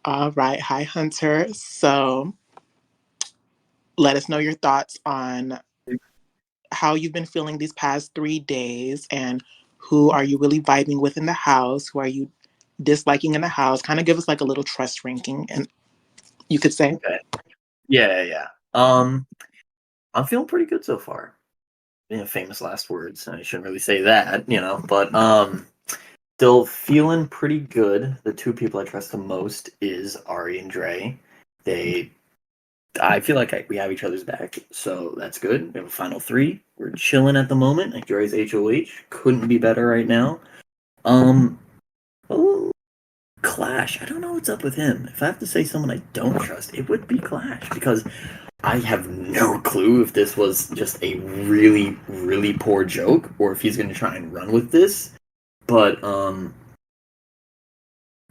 All right. Hi, Hunter. So let us know your thoughts on how you've been feeling these past 3 days and who are you really vibing with in the house? Who are you disliking in the house? Kind of give us like a little trust ranking, and you could say. Okay. Yeah. I'm feeling pretty good so far. Famous last words. I shouldn't really say that, but still feeling pretty good. The two people I trust the most is Ari and Dre. They, I feel like we have each other's back, so that's good. We have a final three. We're chilling at the moment. Like Dre's HOH couldn't be better right now. Um, oh, Clash. I don't know what's up with him. If I have to say someone I don't trust, it would be Clash because I have no clue if this was just a really, really poor joke or if he's going to try and run with this. But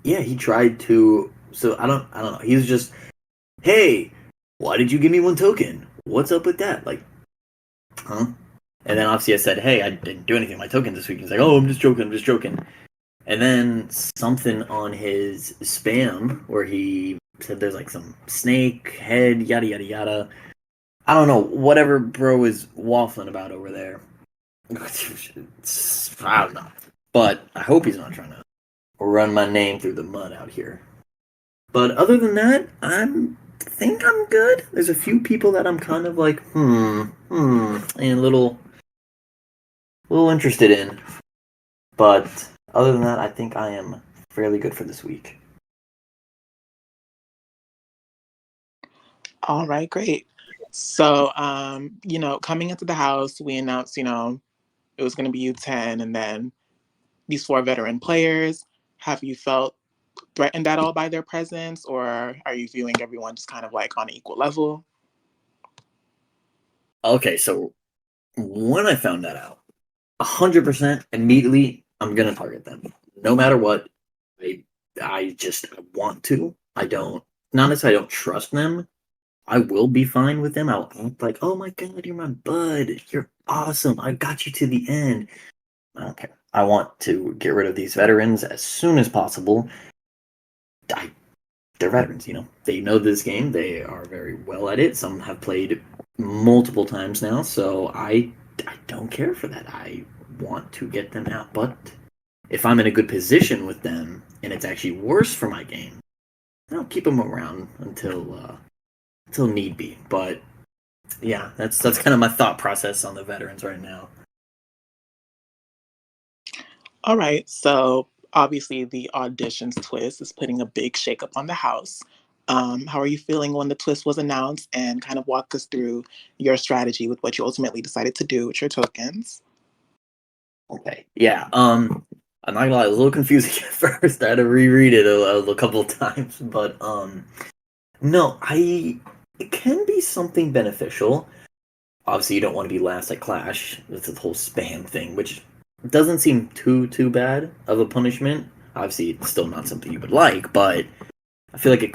yeah, he tried to. So I don't know. He's just, hey, why did you give me one token? What's up with that? Like, huh? And then obviously I said, hey, I didn't do anything with my token this week. He's like, oh, I'm just joking. I'm just joking. And then something on his spam where he said there's like some snake head, yada yada yada. I don't know, whatever bro is waffling about over there. I don't know. But I hope he's not trying to run my name through the mud out here. But other than that, think I'm good. There's a few people that I'm kind of like, and a little interested in. But other than that, I think I am fairly good for this week. All right, great. So, coming into the house, we announced, it was going to be U10 and then these four veteran players. Have you felt threatened at all by their presence, or are you viewing everyone just kind of like on an equal level? Okay, so when I found that out, 100% immediately, I'm gonna target them. No matter what, I just want to. I don't, not necessarily I don't trust them. I will be fine with them. I'll act like, oh my god, you're my bud. You're awesome. I got you to the end. I don't care. I want to get rid of these veterans as soon as possible. I, they're veterans, They know this game. They are very well at it. Some have played multiple times now, so I don't care for that. I want to get them out. But if I'm in a good position with them and it's actually worse for my game, I'll keep them around until need be. But yeah, that's kind of my thought process on the veterans right now. All right. So obviously, the auditions twist is putting a big shakeup on the house. How are you feeling when the twist was announced? And kind of walk us through your strategy with what you ultimately decided to do with your tokens. Okay, yeah. I'm not gonna lie, it was a little confusing at first. I had to reread it a couple of times, but no, I it can be something beneficial. Obviously, you don't want to be last at Clash. It's the whole spam thing, which doesn't seem too bad of a punishment. Obviously, it's still not something you would like, but I feel like there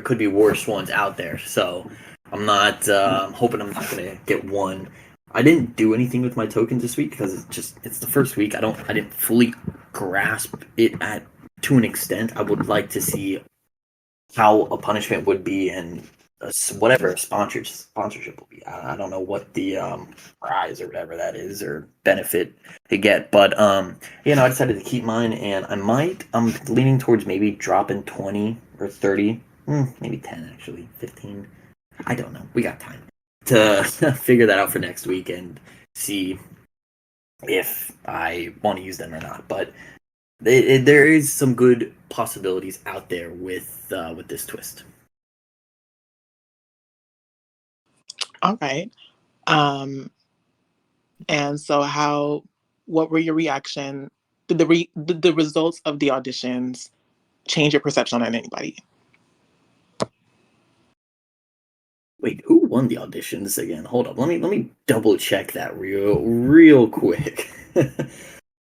could be worse ones out there. So I'm hoping I'm not gonna get one. I didn't do anything with my tokens this week because it's the first week. I didn't fully grasp it at to an extent. I would like to see how a punishment would be and whatever a sponsorship will be. I don't know what the prize or whatever that is or benefit to get, but I decided to keep mine, and I'm leaning towards maybe dropping 20 or 30, maybe 10 actually, 15. I don't know. We got time to figure that out for next week and see if I want to use them or not. But there is some good possibilities out there with this twist. All right. Um, and so, what were your reaction? Did the results of the auditions change your perception on anybody? Wait, who won the auditions again? Hold up, let me double check that real quick.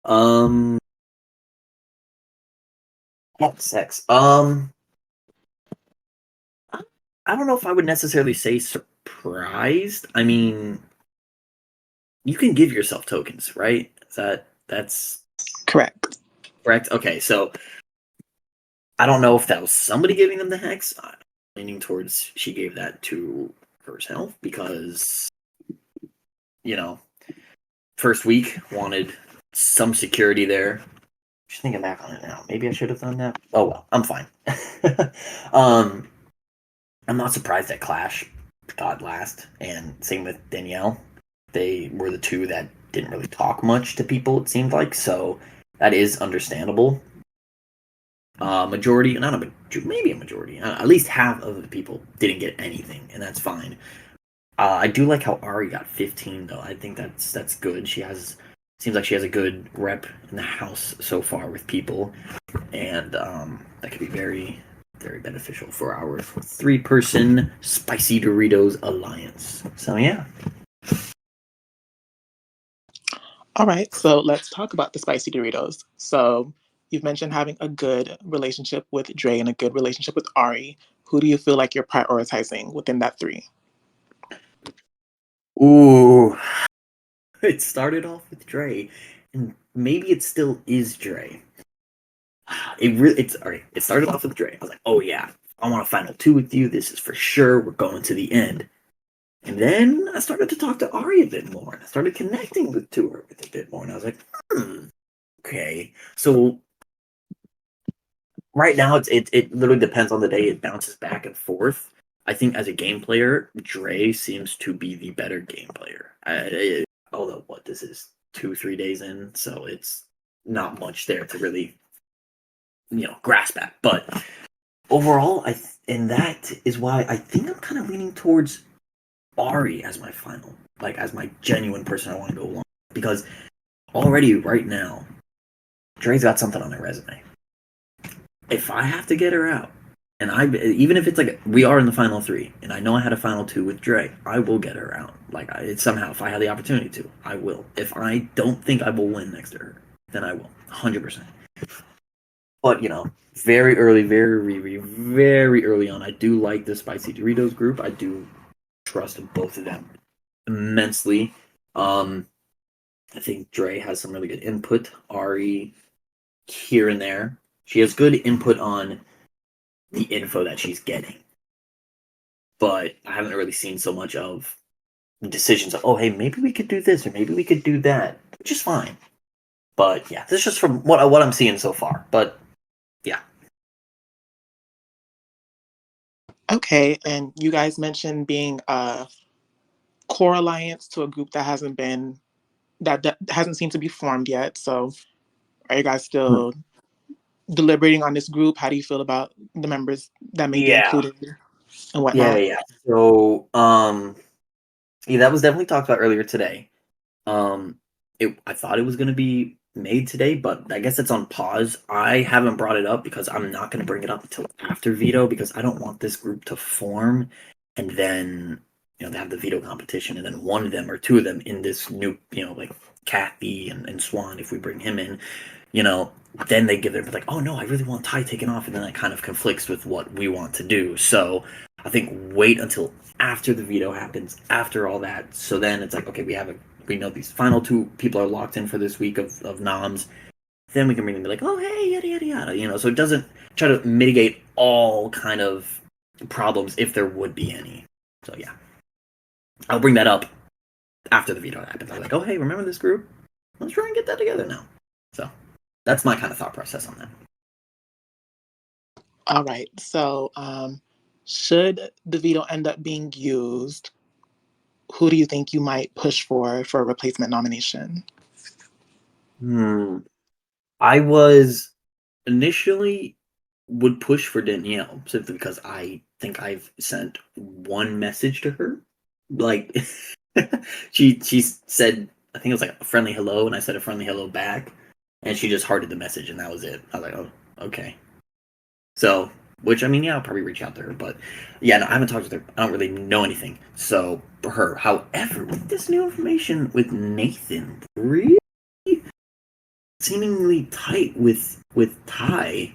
um, sex. I I don't know if I would necessarily say surprised. I mean, you can give yourself tokens, right? That's Correct. correct. Okay, so I don't know if that was somebody giving them the hex. I'm leaning towards she gave that to herself because, you know, first week wanted some security there. Just thinking back on it now, maybe I should have done that. Oh well, I'm fine. um, I'm not surprised that Clash got last, and same with Danielle. They were the two that didn't really talk much to people. It seemed like so that is understandable. Majority, not a maybe a majority, at least half of the people didn't get anything, and that's fine. I do like how Ari got 15 though. I think that's good. She has seems like she has a good rep in the house so far with people, and that could be very very beneficial for our 3-person spicy Doritos alliance. So yeah. All right, so let's talk about the spicy Doritos. So you've mentioned having a good relationship with Dre and a good relationship with Ari. Who do you feel like you're prioritizing within that three? Ooh, it started off with Dre, and maybe it still is Dre. It's all right. It started off with Dre. I was like, oh yeah, I want a final two with you. This is for sure. We're going to the end. And then I started to talk to Ari a bit more, and I started connecting to her with a bit more. And I was like, okay. So right now, it literally depends on the day. It bounces back and forth. I think as a game player, Dre seems to be the better game player. Although what this is 2-3 days in, so it's not much there to really grasp at. But overall, and that is why I think I'm kind of leaning towards Ari as my final, like as my genuine person I want to go along with. Because already right now, Dre's got something on her resume. If I have to get her out, and even if it's like we are in the final three, and I know I had a final two with Dre, I will get her out. Like somehow, if I have the opportunity to, I will. If I don't think I will win next to her, then I will, 100%. But very early, very early on, I do like the Spicy Doritos group. I do trust both of them immensely. I think Dre has some really good input. Ari here and there. She has good input on the info that she's getting. But I haven't really seen so much of decisions of, oh, hey, maybe we could do this or maybe we could do that, which is fine. But yeah, this is just from what I'm seeing so far. But yeah. Okay, and you guys mentioned being a core alliance to a group that that hasn't seemed to be formed yet. So are you guys still deliberating on this group? How do you feel about the members that may be Yeah. included and Yeah, whatnot? yeah. So, yeah, that was definitely talked about earlier today. Um, I thought it was going to be made today, but I guess it's on pause. I haven't brought it up because I'm not going to bring it up until after veto because I don't want this group to form and then they have the veto competition and then one of them or two of them in this new like Kathy and Swan if we bring him in, you know, then they give their like, oh no, I really want Ty taken off, and then that kind of conflicts with what we want to do. So I think wait until after the veto happens, after all that. So then it's like, okay, we know these final two people are locked in for this week of noms. Then we can bring them be like, oh hey, yada yada yada, so it doesn't try to mitigate all kind of problems if there would be any. So yeah, I'll bring that up after the veto happens. I'm like, oh hey, remember this group? Let's try and get that together now. So that's my kind of thought process on that. All right. So, should the veto end up being used, who do you think you might push for a replacement nomination? I was initially would push for Danielle simply because I think I've sent one message to her. Like she said, I think it was like a friendly hello, and I said a friendly hello back, and she just hearted the message, and that was it. I was like, oh, okay. So, which I mean, yeah, I'll probably reach out to her, but yeah, no, I haven't talked with her. I don't really know anything. So for her, however, with this new information with Nathan, really seemingly tight with Ty,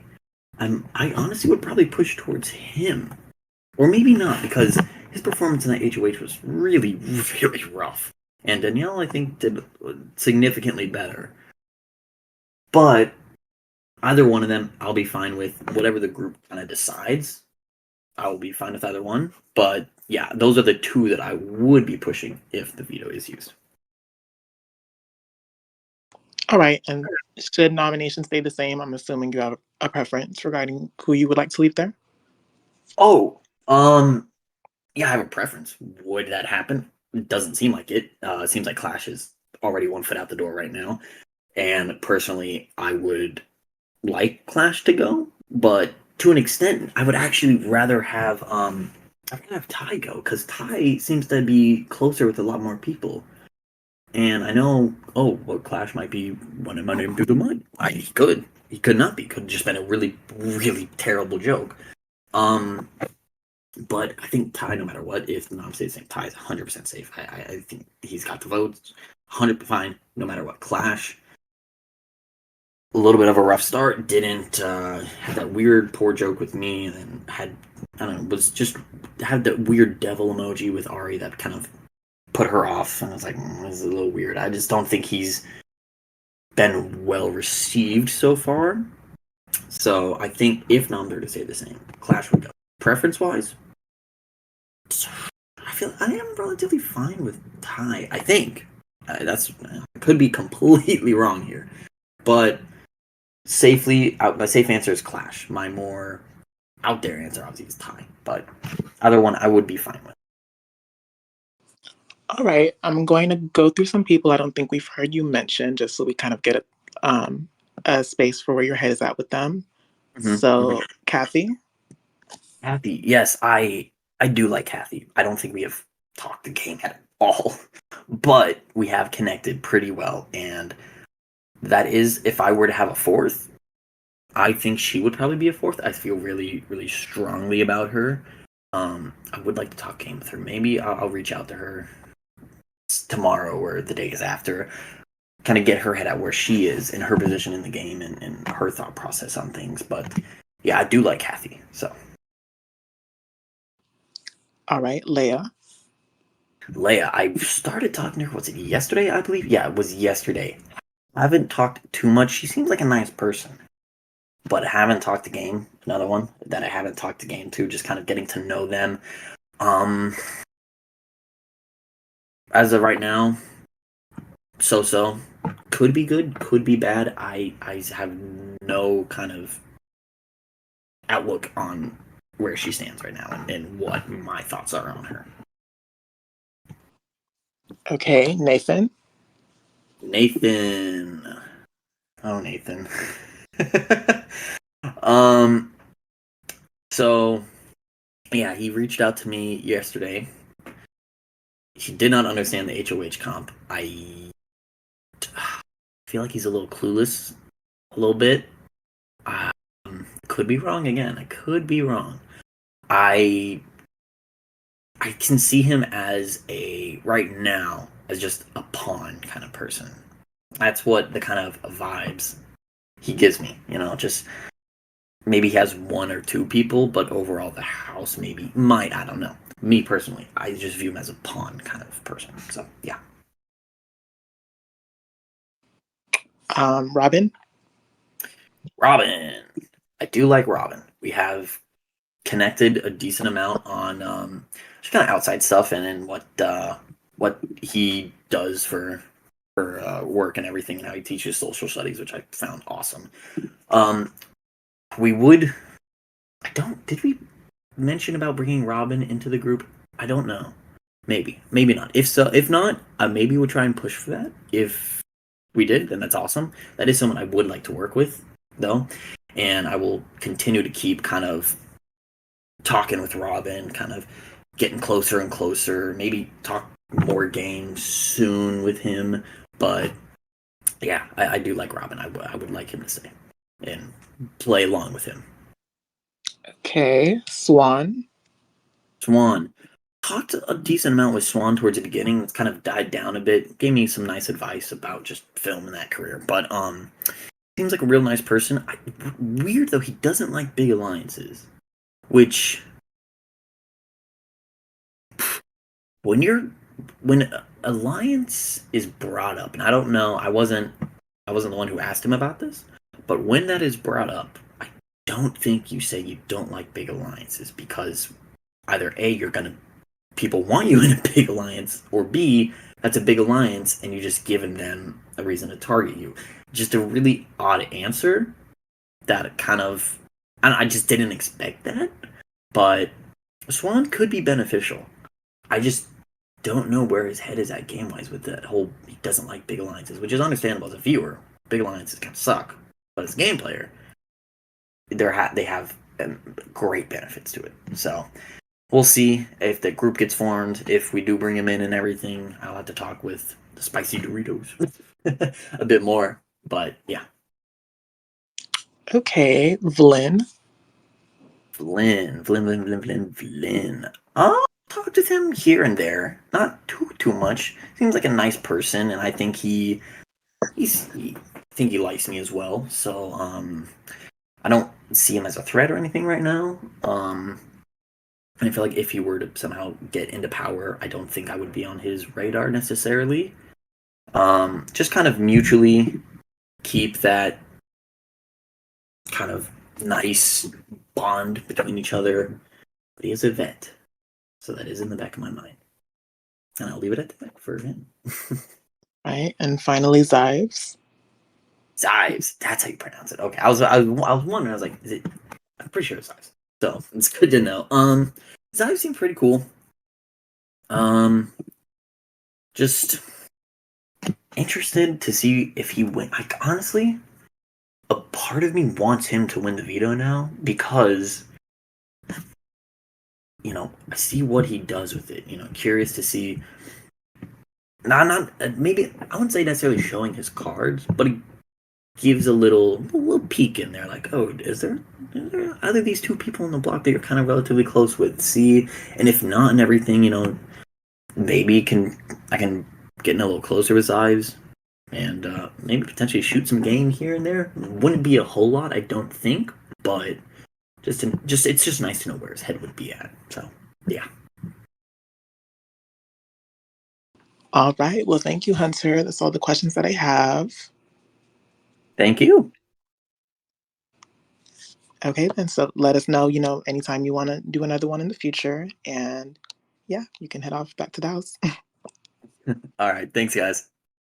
I honestly would probably push towards him, or maybe not because his performance in that HOH was really really rough, and Danielle I think did significantly better. But either one of them, I'll be fine with. Whatever the group kind of decides, I will be fine with either one. But yeah, those are the two that I would be pushing if the veto is used. All right. And should nominations stay the same? I'm assuming you have a preference regarding who you would like to leave there. Oh, yeah, I have a preference. Would that happen? It doesn't seem like it. It seems like Clash is already one foot out the door right now. And personally, I would like Clash to go, but to an extent, I would actually rather have I'd rather have Ty go because Ty seems to be closer with a lot more people. And I know, oh, well, Clash might be running my name through the mud. He could not be. Could have just been a really, really terrible joke. Um, but I think Ty, no matter what, if the nom stays the same, Ty is 100% safe. I think he's got the votes, 100% fine, no matter what. Clash, a little bit of a rough start. Didn't had that weird poor joke with me, and then had I don't know, was just had that weird devil emoji with Ari that kind of put her off, and I was like, this is a little weird. I just don't think he's been well received so far. So I think if noms are to stay the same, Clash would go. Preference wise, I feel I am relatively fine with Ty. I think that's I could be completely wrong here, but safely, my safe answer is Clash. My more out there answer obviously is Ty, but either one I would be fine with. All right. I'm going to go through some people I don't think we've heard you mention, just so we kind of get a space for where your head is at with them. So, Kathy. Kathy, yes, I do like Kathy. I don't think we have talked the game at all, but we have connected pretty well, and that is if I were to have a fourth, I think she would probably be a fourth. I feel really, really strongly about her. I would like to talk game with her. Maybe I'll reach out to her tomorrow or the days after, kind of get her head out where she is in her position in the game and her thought process on things. But yeah, I do like Kathy. So All right, Leia. Leia, I started talking to her. Was it yesterday? I believe. Yeah, it was yesterday. I haven't talked too much. She seems like a nice person, but I haven't talked to game. Another one that I haven't talked to game to. Just kind of getting to know them. Um, as of right now, so could be good, could be bad. I have no kind of outlook on where she stands right now and what my thoughts are on her. Okay, Nathan. Nathan. Oh, Nathan. um. So yeah, he reached out to me yesterday. He did not understand the HOH comp. I feel like he's a little clueless, a little bit. Could be wrong again. I could be wrong. I I can see him as a right now as just a pawn kind of person. That's what the kind of vibes he gives me. You know, just maybe he has one or two people, but overall the house maybe might. I don't know. Me personally, I just view him as a pawn kind of person. So yeah, Robin. Robin. I do like Robin. We have connected a decent amount on just kind of outside stuff and then what he does for work and everything and how he teaches social studies, which I found awesome. Um, we would. I don't. Did we mention about bringing Robin into the group? I don't know. Maybe, maybe not. If so, if not, maybe we'll try and push for that. If we did, then that's awesome. That is someone I would like to work with, though, and I will continue to keep kind of talking with Robin, kind of getting closer and closer. Maybe talk more games soon with him. But yeah, I do like Robin. I would like him to stay and play along with him. Okay, Swan. Swan. Talked a decent amount with Swan towards the beginning. It's kind of died down a bit. Gave me some nice advice about just film in that career. But seems like a real nice person. Weird though, he doesn't like big alliances. Which when alliance is brought up, and I don't know, I wasn't the one who asked him about this, But when that is brought up, I don't think you say you don't like big alliances because either A, you're gonna people want you in a big alliance, or B, that's a big alliance and you're just giving them a reason to target you. Just a really odd answer that kind of I just didn't expect that, but Swan could be beneficial. I just don't know where his head is at game wise with that whole he doesn't like big alliances, which is understandable as a viewer. Big alliances kind of suck, but as a game player, they have great benefits to it. So we'll see if the group gets formed. If we do bring him in and everything, I'll have to talk with the spicy Doritos a bit more. But yeah, Okay, Vlyn. Flynn. I'll talk to him here and there, not too much. Seems like a nice person, and I think I think he likes me as well. So I don't see him as a threat or anything right now. And I feel like if he were to somehow get into power, I don't think I would be on his radar necessarily. Just kind of mutually keep that kind of nice bond between each other. But he is a vet, so that is in the back of my mind. And I'll leave it at that for him. Right, and finally Zives. Zives, that's how you pronounce it. Okay, I was wondering. I was like, is it? I'm pretty sure it's Zives. So it's good to know. Zives seem pretty cool. Just interested to see if he win. Like honestly, a part of me wants him to win the veto now because I see what he does with it. Curious to see. Not maybe I wouldn't say necessarily showing his cards, but he gives a little peek in there. Like, oh, is there either these two people on the block that you're kind of relatively close with? See, and if not, and everything, maybe I can get in a little closer with Ives and maybe potentially shoot some game here and there. Wouldn't be a whole lot, I don't think, but it's just nice to know where his head would be at. So yeah. All right. Well, thank you, Hunter. That's all the questions that I have. Thank you. Okay, then so let us know, anytime you want to do another one in the future. And yeah, you can head off back to the house. All right. Thanks, guys.